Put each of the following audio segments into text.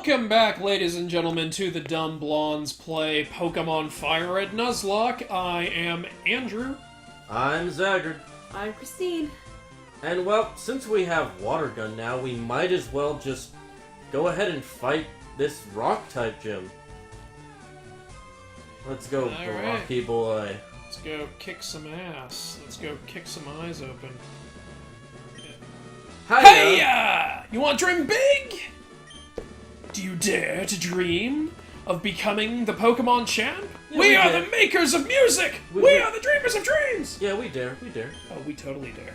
Welcome back, ladies and gentlemen, to the Dumb Blondes Play Pokémon FireRed Nuzlocke. I am Andrew. I'm Zaggard. I'm Christine. And well, since we have Water Gun now, we might as well just go ahead and fight this Rock-type gym. Let's go, Rocky boy. Let's go kick some ass. Let's go kick some eyes open. Hey-ya! You want to dream big? Do you dare to dream of becoming the Pokemon champ? Yeah, we are the makers of music! We are the dreamers of dreams! Yeah, we dare. We dare. Oh, we totally dare.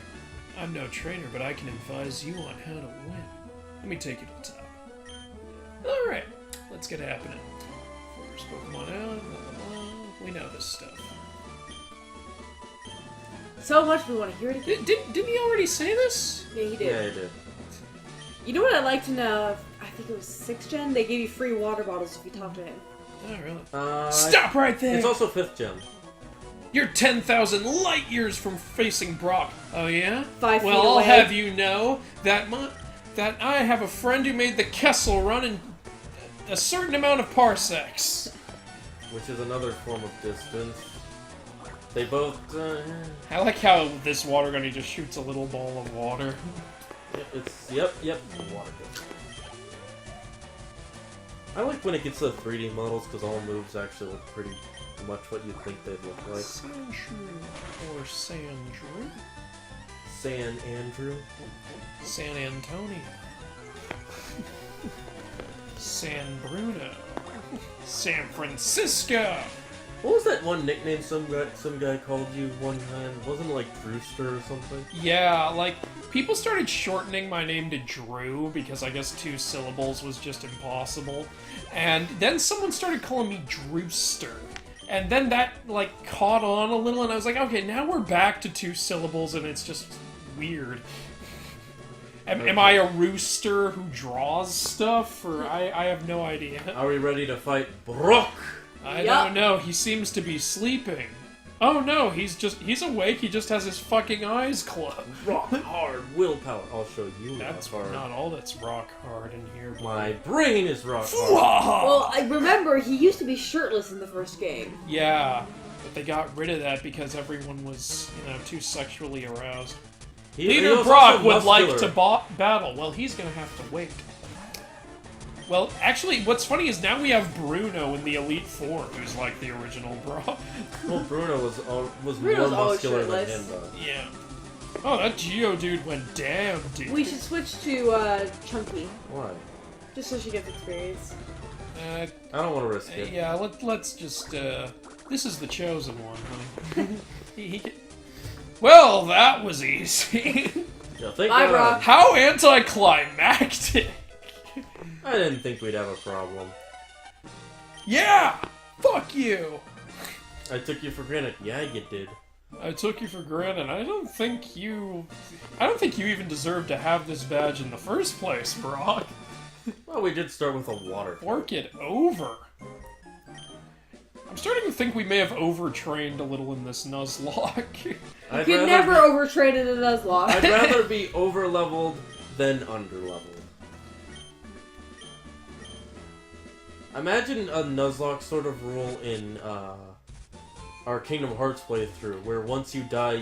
I'm no trainer, but I can advise you on how to win. Let me take you to the top. Alright, let's get happening. First Pokemon out, blah, blah, blah. We know this stuff. So much we want to hear it again. Didn't he already say this? Yeah, he did. Yeah, he did. You know what I'd like to know? I think it was 6th gen. They gave you free water bottles if you talk to him. Oh, really? Stop right there! It's also 5th gen. You're 10,000 light years from facing Brock. Oh, yeah? 5 feet Well, I'll away. have you know that I have a friend who made the Kessel run in a certain amount of parsecs. Which is another form of distance. They both, I like how this water gun, he just shoots a little ball of water. Yep, water gun. I like when it gets to the 3D models, because all moves actually look pretty much what you'd think they'd look like. Sandshrew or Sandrew? San Andrew? San Antonio. San Bruno. San Francisco. What was that one nickname some guy called you one time? Wasn't it like Drewster or something? Yeah, like, people started shortening my name to Drew because I guess 2 syllables was just impossible. And then someone started calling me Drewster. And then that, like, caught on a little, and I was like, okay, now we're back to 2 syllables, and it's just weird. Am I a rooster who draws stuff? Or I have no idea. Are we ready to fight Brock? I don't know, he seems to be sleeping. Oh no, he's awake, he just has his fucking eyes closed. Rock hard willpower. I'll show you. That's rock hard. not all that's rock hard in here. My brain is rock hard. Well, I remember he used to be shirtless in the first game. Yeah, but they got rid of that because everyone was, too sexually aroused. He Leader was Brock also would like muscular. to battle. Well, he's gonna have to wait. Well, actually, what's funny is now we have Bruno in the Elite Four, who's like the original Brock. Well, Bruno was Bruno's more always muscular than shirtless. him, though. Yeah. Oh, that Geodude went damn, dude. We should switch to Chunky, Why? just so she gets experience. I don't want to risk it. Yeah, let's just, this is the chosen one, honey. Well, that was easy. Yeah, thank Bye, God. Brock. How anticlimactic. I didn't think we'd have a problem. Yeah! Fuck you! I took you for granted. Yeah, you did. I took you for granted. I don't think you even deserve to have this badge in the first place, Brock. Well, we did start with a water. Work it over. I'm starting to think we may have overtrained a little in this Nuzlocke. You can never overtrain in a Nuzlocke. I'd rather be over-leveled than under-leveled. Imagine a Nuzlocke sort of rule in our Kingdom Hearts playthrough, where once you die,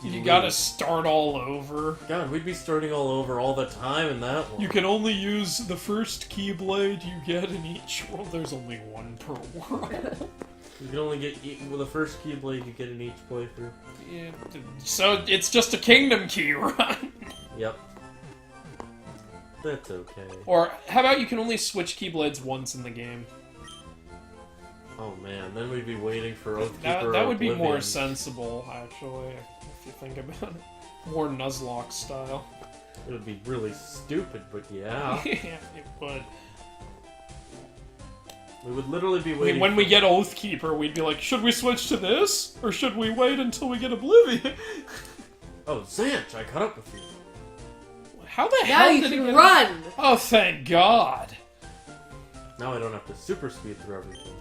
you gotta start all over. God, we'd be starting all over all the time in that one. You can only use the first Keyblade you get in each world. There's only one per world. You can only get the first Keyblade you get in each playthrough. Yeah, so it's just a Kingdom Key run. Yep. That's okay. Or how about you can only switch Keyblades once in the game? Oh man, then we'd be waiting for Oathkeeper. That would be more Oblivion. sensible, actually, if you think about it. More Nuzlocke style. It would be really stupid, but yeah. Yeah, it would. We would literally be I waiting. mean, when we get Oathkeeper, we'd be like, should we switch to this? Or should we wait until we get Oblivion? Oh, Zanch, I caught up with you. How the Now hell you did he can get... run! Oh, thank God. Now I don't have to super speed through everything.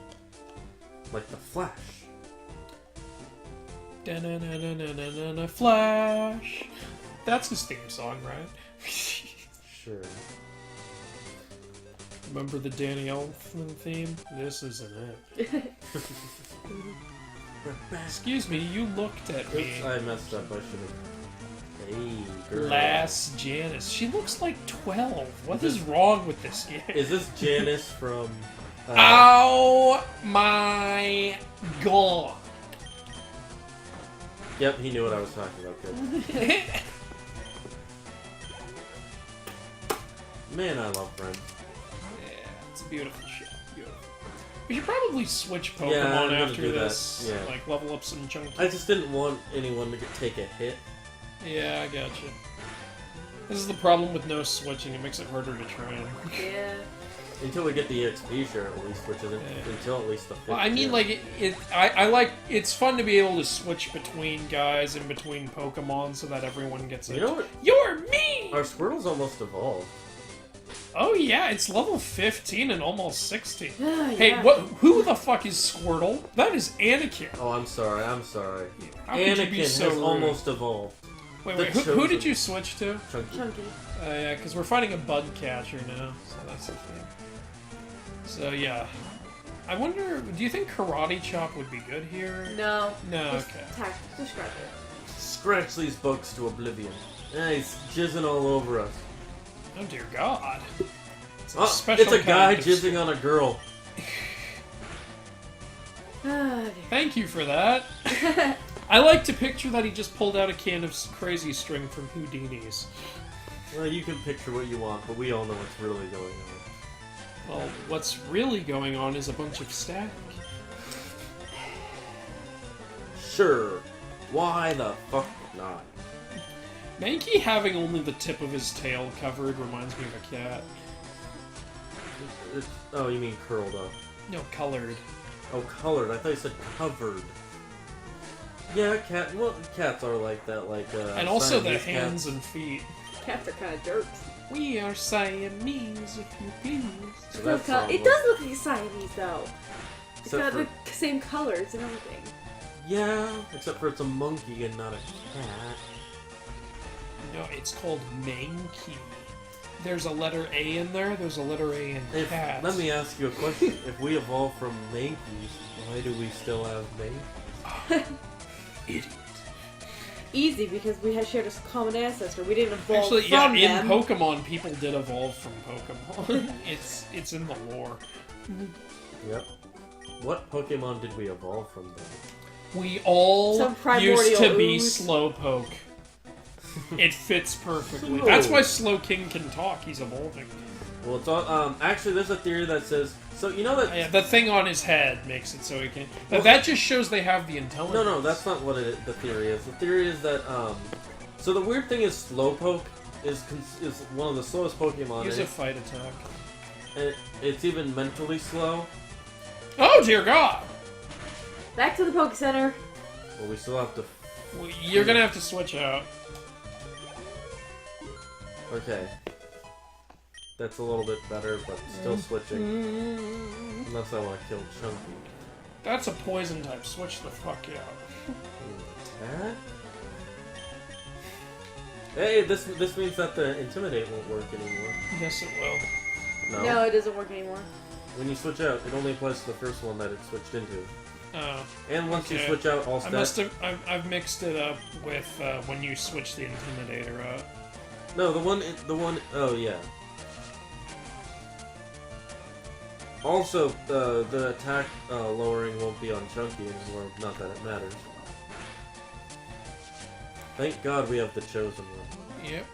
Like the Flash. Da-na-na-na-na-na-na, Flash. That's his theme song, right? Sure. Remember the Danny Elfman theme? This isn't it. Excuse me, you looked at me. Oops, I messed up. I should have. Hey, girl. Last Janice. She looks like 12. What is wrong with this game? Is this Janice from... Oh my god. Yep, he knew what I was talking about. Good. Man, I love Friends. Yeah, it's a beautiful show. Beautiful. We should probably switch Pokemon Yeah, I'm gonna after do that. this. Yeah. Like, level up some chunky. I just didn't want anyone to take a hit. Yeah, I gotcha. This is the problem with no switching. It makes it harder to train. Yeah. Until we get the EXP share, at least, which is until at least the 5th. Well, I mean, like, I like, it's fun to be able to switch between guys and between Pokemon so that everyone gets it. You know what? You're me! Our Squirtle's almost evolved. Oh yeah, it's level 15 and almost 16. Yeah. Hey, who the fuck is Squirtle? That is Anakin. Oh, I'm sorry. How could you Anakin be so has rude? almost evolved. Wait, the who chosen. did you switch to? Chunky. Yeah, because we're fighting a bug catcher now, so that's the thing. So yeah, I wonder. Do you think Karate Chop would be good here? No. No. Just Okay. attack. Describe it. Scratch these bugs to oblivion. He's jizzing all over us. Oh dear God. It's a, Oh, special it's a guy kind of- jizzing on a girl. Thank you for that. I like to picture that he just pulled out a can of crazy string from Houdini's. Well, you can picture what you want, but we all know what's really going on. Well, what's really going on is a bunch of static. Sure. Why the fuck not? Mankey having only the tip of his tail covered reminds me of a cat. Oh, you mean curled up. No, colored. Oh, colored. I thought you said covered. Yeah, cats are like that, like, And also the Siamese hands cats. and feet. Cats are kind of jerks. We are Siamese, if you please. So that song It was- does look like Siamese, though. It's Except got for- the same colors and everything. Yeah, except for it's a monkey and not a cat. No, it's called Mankey. There's a letter A in there. There's a letter A in cat. Let me ask you a question. If we evolved from Mankeys, why do we still have Mankeys? Idiot. Easy, because we had shared a common ancestor. We didn't evolve Actually, yeah, from in them. Pokemon, people did evolve from Pokemon. it's in the lore. Yep. What Pokemon did we evolve from then? We all Some used to primordial be ooze. Slowpoke. It fits perfectly. Slow. That's why Slowking can talk. He's evolving. Well, it's all, actually, there's a theory that says, so you know that... Yeah, the thing on his head makes it so he can... But that just shows they have the intelligence. No, that's not what the theory is. The theory is that, so the weird thing is Slowpoke is one of the slowest Pokemon. Use and a fight attack. it's even mentally slow. Oh, dear God! Back to the Poke Center. But we still have to... Well, you're gonna have to switch out. Okay. That's a little bit better, but still switching. Unless I want to kill Chunky. That's a poison type. Switch the fuck out. That? Hey, this means that the Intimidate won't work anymore. Yes, it will. No. No, it doesn't work anymore. When you switch out, it only applies to the first one that it switched into. Oh. And once you Okay. switch out all stats... I've mixed it up with when you switch the Intimidator out. No, the one... Oh, yeah. Also, the attack lowering won't be on Chunky anymore, not that it matters. Thank God we have the Chosen one. Yep.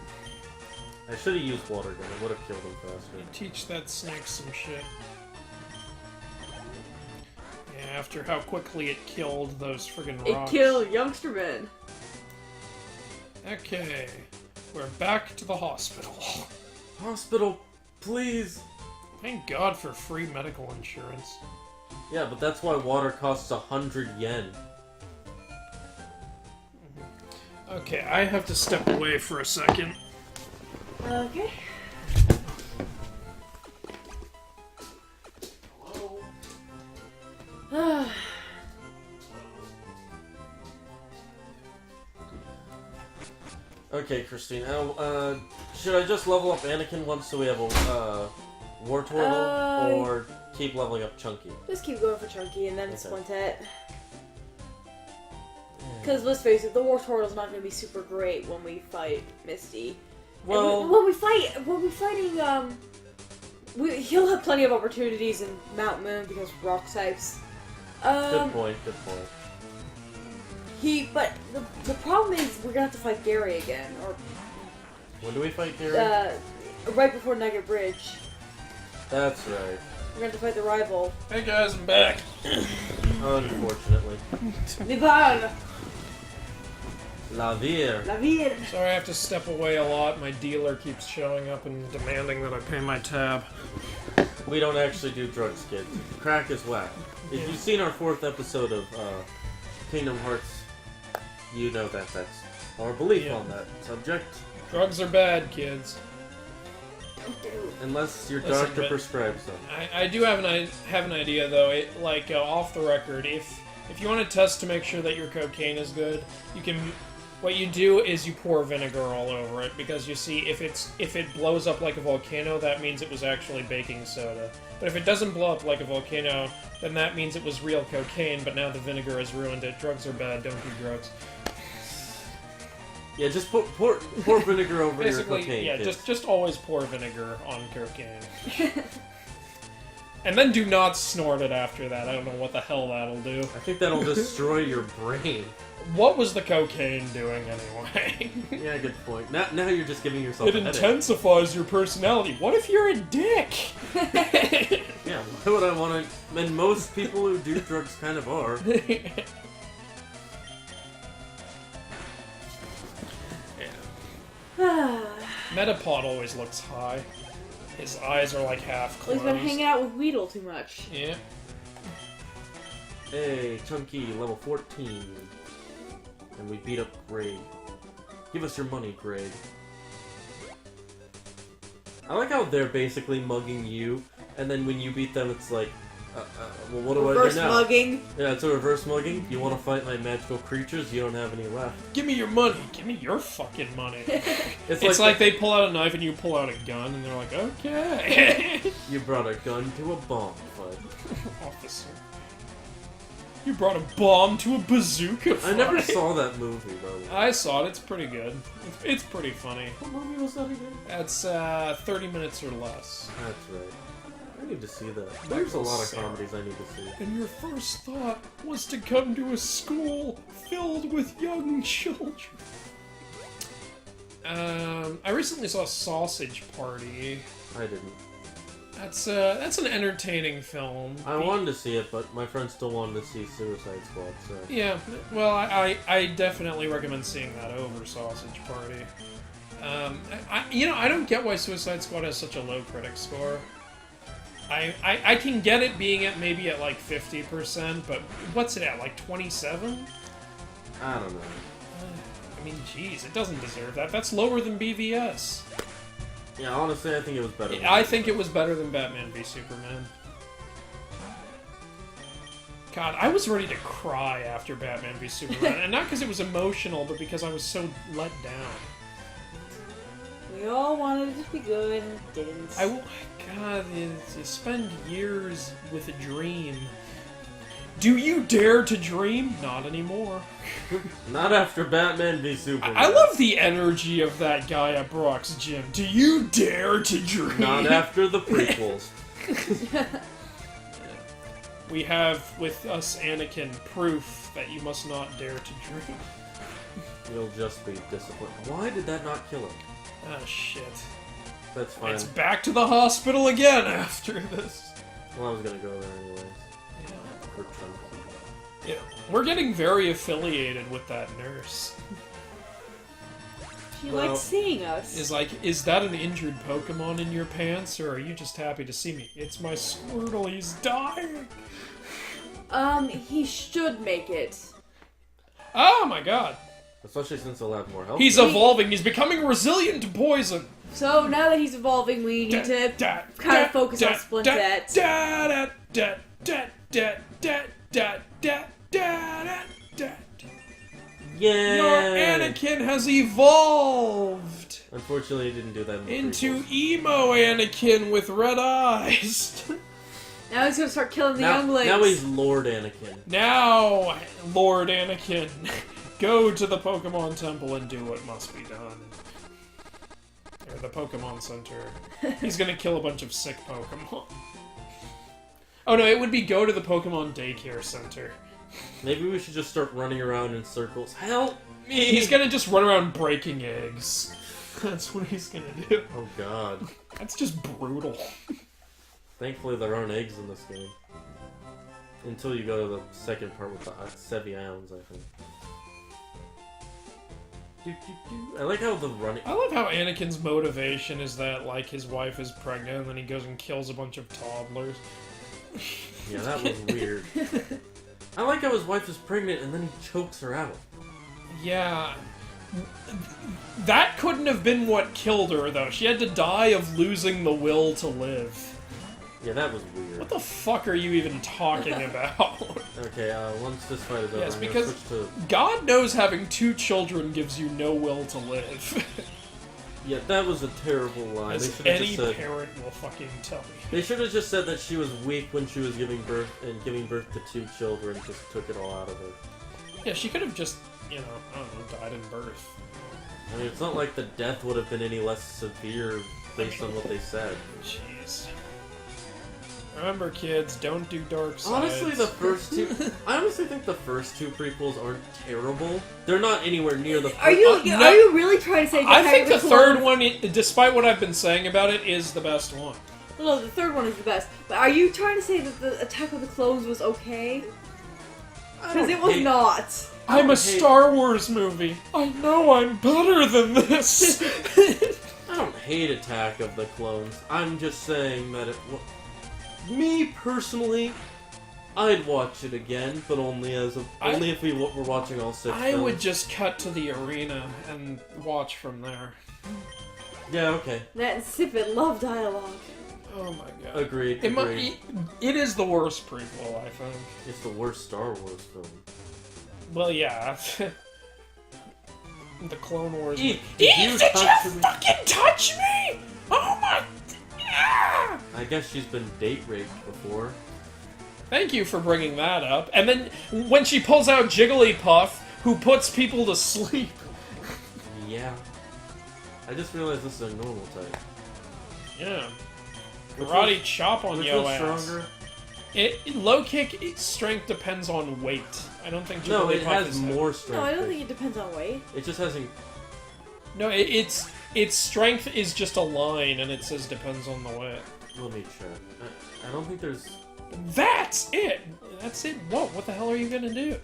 I should have used Water Gun, it would have killed him faster. Teach that snake some shit. Yeah, after how quickly it killed those friggin' It rocks. killed Youngsterman. Okay. We're back to the hospital. Hospital, please! Thank God for free medical insurance. Yeah, but that's why water costs 100 yen. Okay, I have to step away for a second. Okay. Hello? Okay, Christine, should I just level up Anakin once so we have a Wartortle or keep leveling up Chunky? Just keep going for Chunky and then Okay. Splintet. Because let's face it, the Wartortle's not going to be super great when we fight Misty. Well, And when we're fighting, he'll have plenty of opportunities in Mount Moon because rock types. good point. But the problem is we're gonna have to fight Gary again, or When do we fight Gary? right before Nugget Bridge. That's right. We're gonna have to fight the rival. Hey guys, I'm back. Unfortunately. Nival, La Vire. la ville. Sorry, I have to step away a lot. My dealer keeps showing up and demanding that I pay my tab. We don't actually do drugs, kids. Crack is whack. If you've seen our 4th episode of Kingdom Hearts, you know that's our belief on that subject. Drugs are bad, kids. Unless your Listen, doctor but- prescribes them. I do have an idea though. Off the record, if you want to test to make sure that your cocaine is good, you can. What you do is you pour vinegar all over it, because you see, if it blows up like a volcano, that means it was actually baking soda. But if it doesn't blow up like a volcano, then that means it was real cocaine, but now the vinegar has ruined it. Drugs are bad, don't do drugs. Yeah, just pour vinegar over your Basically, cocaine. yeah, kids. just always pour vinegar on cocaine. And then do not snort it after that. I don't know what the hell that'll do. I think that'll destroy your brain. What was the cocaine doing anyway? Yeah, good point. Now you're just giving yourself It a headache. intensifies your personality. What if you're a dick? Yeah, why would I want to... And most people who do drugs kind of are. Metapod always looks high. His eyes are like half Well, closed. he's been hanging out with Weedle too much. Yeah. Hey, Chunky, level 14. And we beat up Greg. Give us your money, Greg. I like how they're basically mugging you, and then when you beat them, it's like, well, what do Reverse I do now? mugging. Yeah, it's a reverse mugging. You want to fight my magical creatures? You don't have any left. Give me your money. Give me your fucking money. It's It's like they pull out a knife and you pull out a gun, and they're like, okay. you brought a gun to a bomb fight. Officer. You brought a bomb to a bazooka fight. I never saw that movie, though. I saw it. It's pretty good. It's pretty funny. What movie was that again? That's 30 minutes or less. That's right. I need to see that. There's a lot of comedies I need to see. And your first thought was to come to a school filled with young children. I recently saw Sausage Party. I didn't. That's an entertaining film. I wanted to see it, but my friend still wanted to see Suicide Squad, so... Yeah, well, I definitely recommend seeing that over Sausage Party. I don't get why Suicide Squad has such a low critic score. I can get it being at maybe at like 50%, but what's it at, like 27? I don't know. I mean, geez, it doesn't deserve that. That's lower than BVS. Yeah, honestly, I think it was better. I think it was better than Batman v Superman. God, I was ready to cry after Batman v Superman, and not because it was emotional, but because I was so let down. We all wanted it to be good, and it didn't. God, you spend years with a dream. Do you dare to dream? Not anymore. Not after Batman v Superman. I love the energy of that guy at Brock's gym. Do you dare to dream? Not after the prequels. We have with us, Anakin, proof that you must not dare to dream. You'll just be disappointed. Why did that not kill him? Ah, shit. That's fine. It's back to the hospital again after this. Well, I was gonna go there anyways. Yeah. For Chunky. Yeah. We're getting very affiliated with that nurse. She Well, likes seeing us. Is that an injured Pokemon in your pants, or are you just happy to see me? It's my Squirtle, he's dying! He should make it. Oh my god! Especially since he'll have more health. He's evolving, he's becoming resilient to poison! So now that he's evolving, we need to kind of focus on Splintet. Yeah. Your Anakin has evolved! Unfortunately, he didn't do that in the Into prequels. emo Anakin with red eyes. Now he's gonna start killing the now, younglings. now he's Lord Anakin. Now, Lord Anakin, go to the Pokemon Temple and do what must be done. Or the Pokemon Center. He's gonna kill a bunch of sick Pokemon. Oh no, it would be go to the Pokemon Daycare Center. Maybe we should just start running around in circles. Help me! He's gonna just run around breaking eggs. That's what he's gonna do. Oh god. That's just brutal. Thankfully, there aren't eggs in this game. Until you go to the second part with the Sevians, I think. I like how the running... I love how Anakin's motivation is that, like, his wife is pregnant and then he goes and kills a bunch of toddlers. Yeah, that was weird. I like how his wife is pregnant and then he chokes her out. Yeah. That couldn't have been what killed her, though. She had to die of losing the will to live. Yeah, that was weird. What the fuck are you even talking about? Okay, once this fight is over, Yes, I'm because gonna switch to... God knows having 2 children gives you no will to live. Yeah, that was a terrible line. As They should have any just said... parent will fucking tell me. They should have just said that she was weak when she was giving birth, and giving birth to 2 children just took it all out of her. Yeah, she could have just, you know, I don't know, died in birth. I mean, it's not like the death would have been any less severe based on what they said. Jeez. Remember, kids, don't do dark sides. Honestly, the first 2... I honestly think the first 2 prequels aren't terrible. They're not anywhere near the... Are you no. are you really trying to say? I think the Attack of third Clones- one, despite what I've been saying about it, is the best one. No, the third one is the best. But are you trying to say that the Attack of the Clones was okay? Because it was not. I'm a Star Wars movie. I know I'm better than this. I don't hate Attack of the Clones. I'm just saying that it... Me, personally, I'd watch it again, but only if we were watching all 6 I films. would just cut to the arena and watch from there. Yeah, okay. That insipid love dialogue. Oh my god. Agreed, It is the worst prequel, I think. It's the worst Star Wars film. Well, yeah. The Clone Wars. Did Did you you touch me? fucking touch me? Oh my... Ah! I guess she's been date raped before. Thank you for bringing that up. And then when she pulls out Jigglypuff, who puts people to sleep. Yeah. I just realized this is a normal type. Yeah. Which Karate one's- chop on Which yo one's ass. stronger? Low kick strength depends on weight. I don't think Jigglypuff No, it has is more strength. No, I don't think it depends on weight. It just hasn't... No, its strength is just a line, and it says depends on the weight. Let me check. I don't think there's... That's it. That's it. What the hell are you gonna do?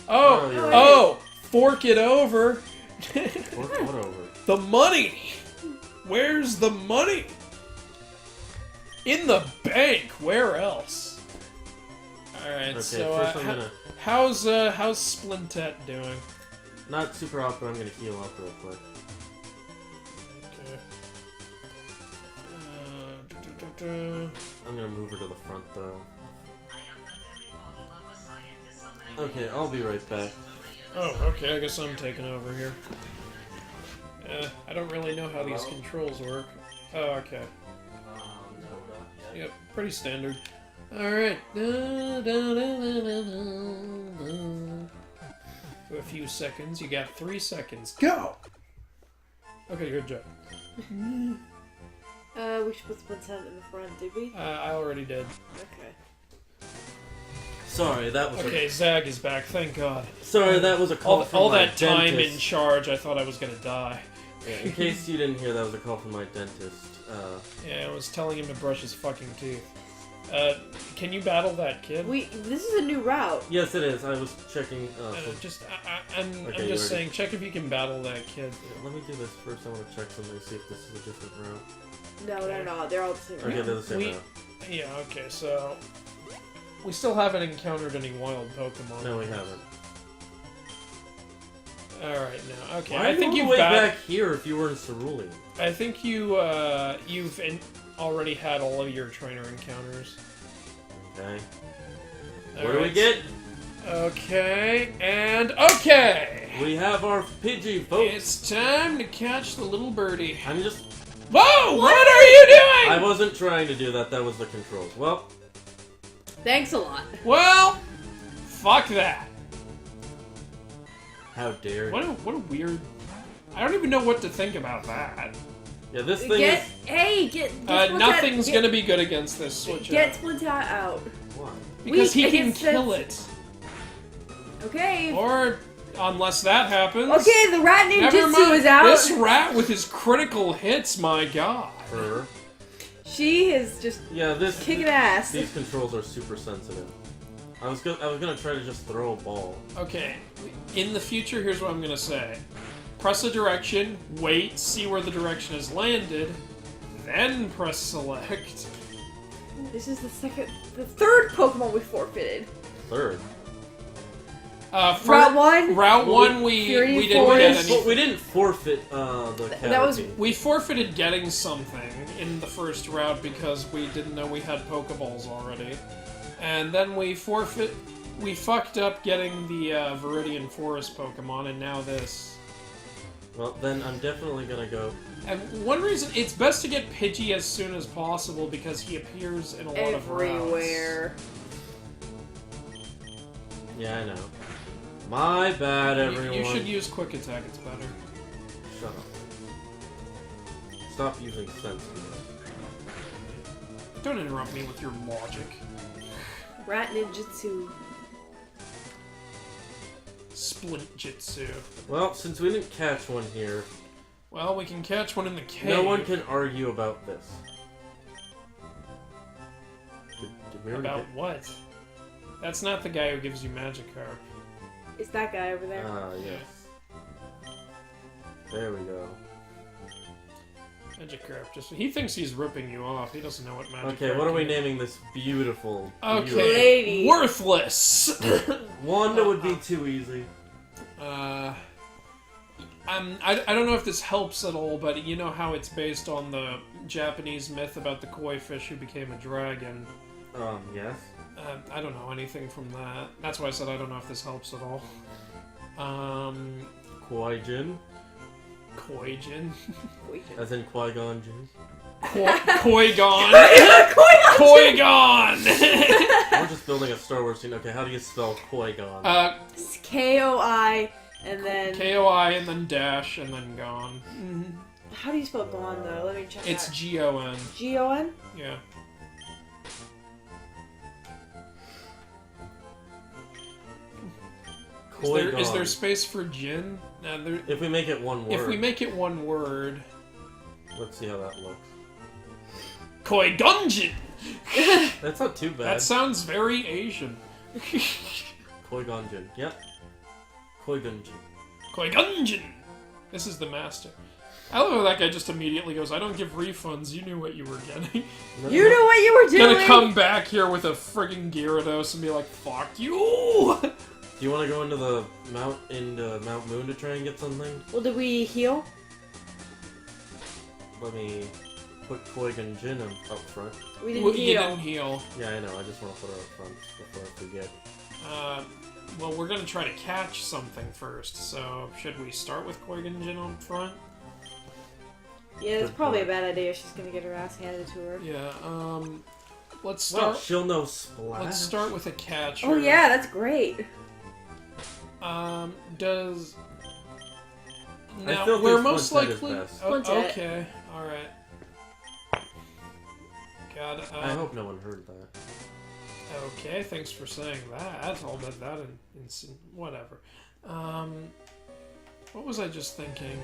Oh, you're right. Oh, fork it over. What over? The money. Where's the money? In the bank. Where else? All right. Okay, So, first I'm gonna... how's Splintet doing? Not super up, but I'm gonna heal up real quick. Okay. I'm gonna move her to the front, though. Okay, I'll be right back. Oh, okay. I guess I'm taking over here. I don't really know how these controls work. Oh, okay. Yep, pretty standard. Alright. For a few seconds. You got 3 seconds. Go! Okay, good job. We should put Splinter in the front, did we? I already did. Okay. Sorry, that was Okay, Zag is back, thank God. Sorry, that was a call from All my that time in dentist. charge, I thought I was gonna die. Yeah, in case you didn't hear, that was a call from my dentist. Yeah, I was telling him to brush his fucking teeth. Can you battle that kid? This is a new route. Yes, it is. I was checking. I'm Okay, just saying, check if you can battle that kid. Let me do this first. I want to check something, see if this is a different route. No, they're not. They're all the same Okay, route. they're the same route. Yeah, okay, so... We still haven't encountered any wild Pokemon. No, we haven't. Alright, now, okay. Why I think are you you've way got... back here if you were in Cerulean? I think you've already had all of your trainer encounters. Okay. What do we get? Okay, and okay! We have our Pidgey, folks. It's time to catch the little birdie. I'm just... Whoa! What are you doing? I wasn't trying to do that. That was the controls. Well... Thanks a lot. Well, fuck that. How dare you. What a weird... I don't even know what to think about that. Yeah, this thing is... Hey, get nothing's gonna be good against this switch. Get Splinter out. Why? Because he can against kill it. Okay. Or, unless that happens... Okay, the rat Never ninjutsu mind. is out. This rat with his critical hits, my god. Her. She is just kicking ass. These controls are super sensitive. I was gonna try to just throw a ball. Okay, in the future, here's what I'm gonna say. Press a direction, wait, see where the direction has landed, then press select. This is the third Pokemon we forfeited. Third. Route 1? Route 1, we didn't get anything. We didn't forfeit the Caterpie. We forfeited getting something in the first route because we didn't know we had Pokeballs already. And then we fucked up getting the Viridian Forest Pokemon, and now this. Well, then I'm definitely gonna go. And one reason, it's best to get Pidgey as soon as possible because he appears in a lot of routes. Everywhere. Yeah, I know. My bad, everyone. You should use Quick Attack, it's better. Shut up. Stop using sense. Don't interrupt me with your logic. Rat ninjutsu. Splint Jitsu. Well, since we didn't catch one here... Well, we can catch one in the cave. No one can argue about this. Did we already About get... what? That's not the guy who gives you Magikarp. It's that guy over there. Ah, yes. There we go. Magikarp, he thinks he's ripping you off. He doesn't know what Magikarp Okay, what are we is. naming this beautiful... Okay, Lady. Worthless! Wanda would be too easy. I don't know if this helps at all, but you know how it's based on the Japanese myth about the koi fish who became a dragon. Yes. I don't know anything from that. That's why I said I don't know if this helps at all. Qui-Jin? Koi-Jin? As in Qui-Gon Jinn? Koi-Gon! Koi-Gon! We're just building a Star Wars scene. Okay, how do you spell Qui-Gon? K-O-I, and then... K-O-I, and then dash, and then gone. How do you spell Gon, though? Let me check It's that. G-O-N. G-O-N? Yeah. Is there space for Jin? If we make it one word. If we make it one word... Let's see how that looks. Koi-Gunjin! That's not too bad. That sounds very Asian. Qui-Gon Jinn. Yep. Qui-Gon Jinn. Koi-Gunjin! This is the master. I love how that guy just immediately goes, I don't give refunds, you knew what you were getting. You knew what you were doing! Gonna come back here with a friggin' Gyarados and be like, fuck you! Do you want to go into the Mount Moon to try and get something? Well, did we heal? Let me put Qui-Gon Jinn up front. We didn't You heal. didn't heal. Yeah, I know. I just want to put her up front before I forget. Well, we're gonna try to catch something first, so should we start with Qui-Gon Jinn up front? Yeah, it's probably a bad idea. She's gonna get her ass handed to her. Yeah, let's Well, start... she'll know Splash. Let's start with a catcher. Oh yeah, that's great. Does... I Now, still we're think most Splintet is likely... best. Splintet. Okay, alright. God, I hope no one heard that. Okay, thanks for saying that. I'll bet that in whatever. What was I just thinking?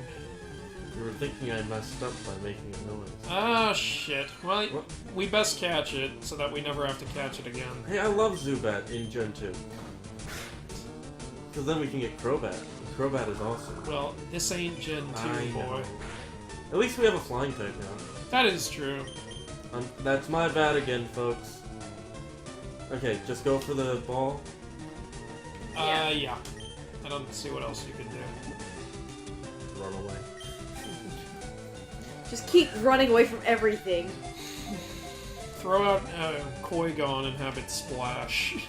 You were thinking I messed up by making a noise. Ah, shit. Well, What? we best catch it so that we never have to catch it again. Hey, I love Zubat in Gen 2. Because then we can get Crobat. Crobat is awesome. Well, this ain't Gen 2, I boy. know. At least we have a flying type now. That is true. That's my bad again, folks. Okay, just go for the ball. Yeah. I don't see what else you can do. Run away. Just keep running away from everything. Throw out Koi-Gon and have it splash.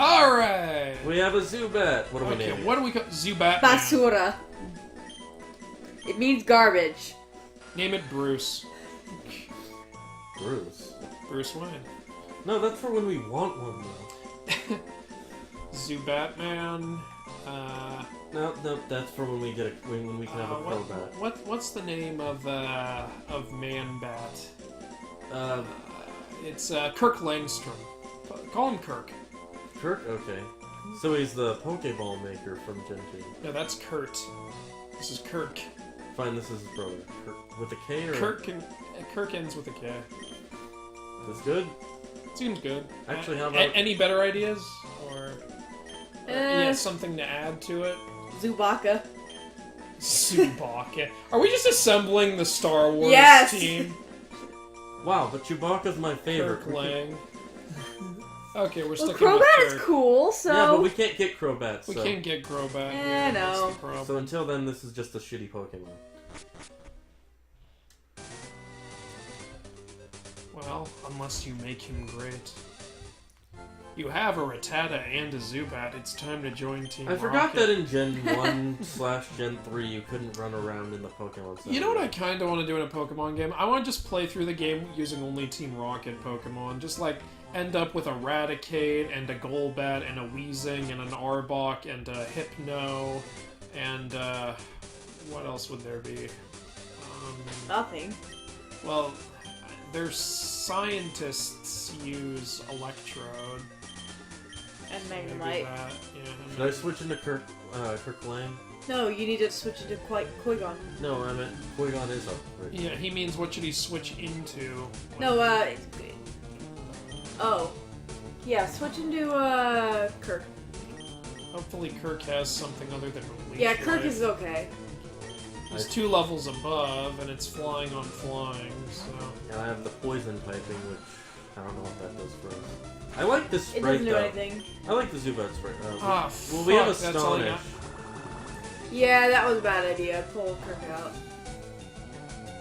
Alright! We have a Zubat. What do we name Okay, it? what do we call Zubat? Basura. It means garbage. Name it Bruce. Bruce. Bruce Wayne. No, that's for when we want one, though. Zubatman. No, that's for when we get when we can have a Crobat. What's the name of Man-Bat? It's Kirk Langstrom. Call him Kirk. Kirk? Okay. So he's the Pokeball maker from Gen 2. No, that's Kurt. This is Kirk. Fine, this is his brother. Kirk, with a K or? Kirk ends with a K. That's good? Seems good. Actually, how about... Any better ideas? Or yeah, something to add to it? Zubaka. Subaka. Are we just assembling the Star Wars team? Wow, but Chewbacca's my favorite. Kirk Lang. Okay, we're Well, sticking with Crobat Kirk. is cool, so... Yeah, but we can't get Crobats, We so... can't get Crobat. Eh, no. That's the problem. So until then, this is just a shitty Pokemon. Well, unless you make him great. You have a Rattata and a Zubat. It's time to join Team I forgot Rocket. that in Gen 1/Gen 3 you couldn't run around in the Pokemon Center. You know what I kind of want to do in a Pokemon game? I want to just play through the game using only Team Rocket Pokemon. Just like end up with a Raticate and a Golbat and a Weezing and an Arbok and a Hypno and what else would there be? Nothing. Well, their scientists use Electrode. And Maybe Magnemite. that, yeah. Should I switch into Kirk Lang? No, you need to switch into Qui-Gon. No, I meant Qui-Gon is up. Right? Yeah, he means what should he switch into? No, oh. Yeah, switch into, Kirk. Hopefully Kirk has something other than Release. Yeah, Kirk right? is okay. He's 2 levels above, and it's flying on flying, so... And I have the poison typing, which I don't know what that does for us. I like this It sprite, doesn't do though. anything. I like the Zubat sprite. Ah, well, we have a fuck, that's all I Astonish. got. Yeah, that was a bad idea. Pull Kirk out.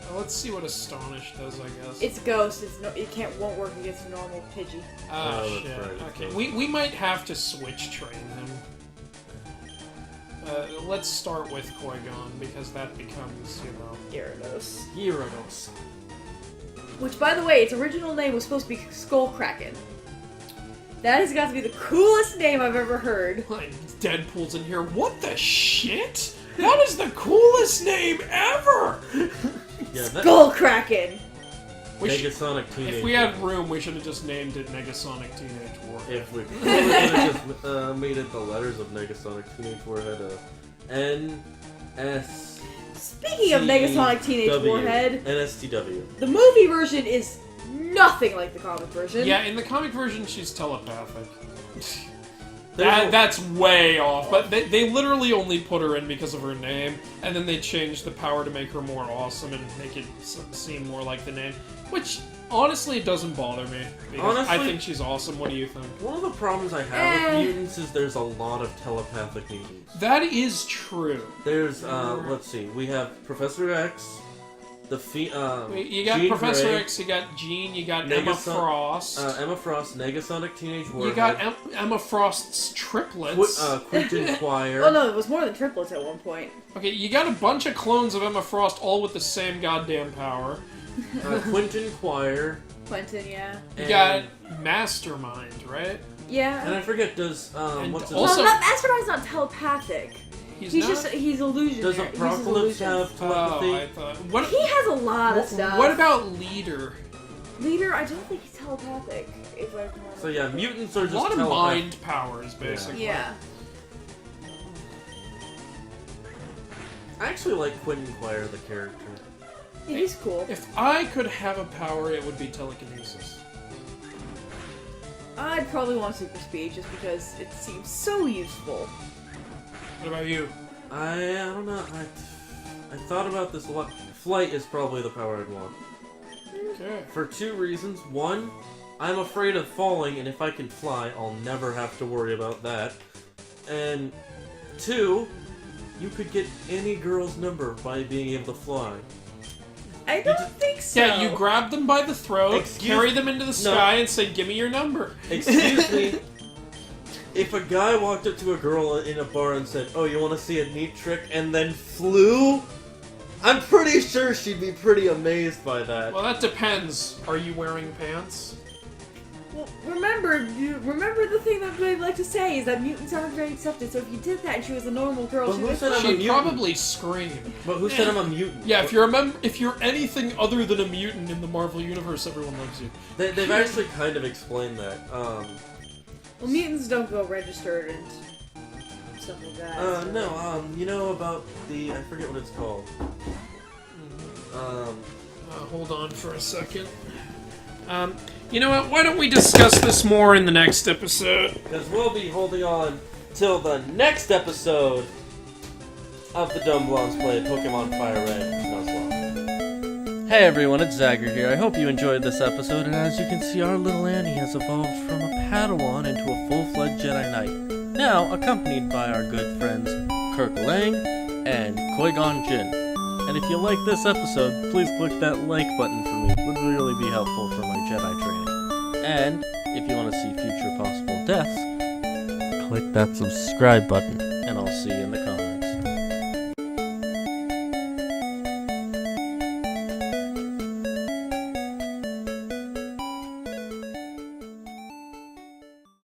Well, let's see what Astonish does, I guess. It's Ghost. Won't work against a normal Pidgey. Ah, Oh, that's shit. right, it's Okay, Ghost. we might have to switch train him. Let's start with Qui-Gon, because that becomes, you know... Gyarados. Gyarados. Which, by the way, its original name was supposed to be Skullkraken. That has got to be the coolest name I've ever heard. Like, Deadpool's in here. What the shit? That is the coolest name ever! Yeah, that Skullkraken! Negasonic Teenage If we had room, we should have just named it Negasonic Teenage Warhead. If we could have just made it the letters of Negasonic Teenage Warhead, N-S... Speaking of Negasonic Teenage Warhead, NSTW. the movie version is nothing like the comic version. Yeah, in the comic version, she's telepathic. There's That's way off, but they literally only put her in because of her name, and then they changed the power to make her more awesome and make it seem more like the name, which, honestly, it doesn't bother me, because I Honestly- think she's awesome. What do you think? One of the problems I have with mutants is there's a lot of telepathic mutants. That is true. There's, let's see, we have Professor X, You got Jean Professor Grey, X, you got Jean, you got Emma Negason- Frost, Emma Frost, Negasonic Teenage Warhead, you got Emma Frost's triplets. Quentin Quire. Oh no, it was more than triplets at one point. Okay, you got a bunch of clones of Emma Frost, all with the same goddamn power. Quentin Quire. Quentin, yeah. You got Mastermind, right? And Yeah. I forget, does, And what's his also- Well, Mastermind's not telepathic. He's He's not? just, he's illusionary. Does He uses Apocalypse illusions. have telepathy? Oh, I thought. What, He has a lot of stuff. what about Leader? Leader? I don't think he's telepathic. If I remember. So yeah, mutants are A just lot of telepathic. mind powers, basically. Yeah. I actually like Quentin Quire, the character. He's cool. If I could have a power, it would be telekinesis. I'd probably want super speed just because it seems so useful. What about you? I don't know. I thought about this a lot. Flight is probably the power I'd want. Okay. For 2 reasons. 1, I'm afraid of falling, and if I can fly, I'll never have to worry about that. And 2, you could get any girl's number by being able to fly. I don't think so. Yeah, you grab them by the throat, Excuse- carry them into the No. sky, and say, "Give me your number." Excuse me. if a guy walked up to a girl in a bar and said, "Oh, you want to see a neat trick?" and then flew, I'm pretty sure she'd be pretty amazed by that. Well, that depends. Are you wearing pants? Well, remember the thing that I like to say is that mutants aren't very accepted. So if you did that and she was a normal girl, But who said I'm a She'd mutant? probably scream. But who said I'm a mutant? Yeah, if you're anything other than a mutant in the Marvel universe, everyone loves you. They've actually kind of explained that. well, mutants don't go registered and stuff like that. So. No, you know about the, I forget what it's called. Hold on for a second. You know what? Why don't we discuss this more in the next episode? Because we'll be holding on till the next episode of the Dumb Blondes Play Pokemon FireRed Nuzlocke. Hey everyone, it's Zagger here. I hope you enjoyed this episode, and as you can see, our little Annie has evolved from a Padawan into a full-fledged Jedi Knight. Now, accompanied by our good friends Kirk Lang and Qui-Gon Jinn. And if you like this episode, please click that like button for me. It would really be helpful for my Jedi training. And if you want to see future possible deaths, click that subscribe button, and I'll see you in the comments.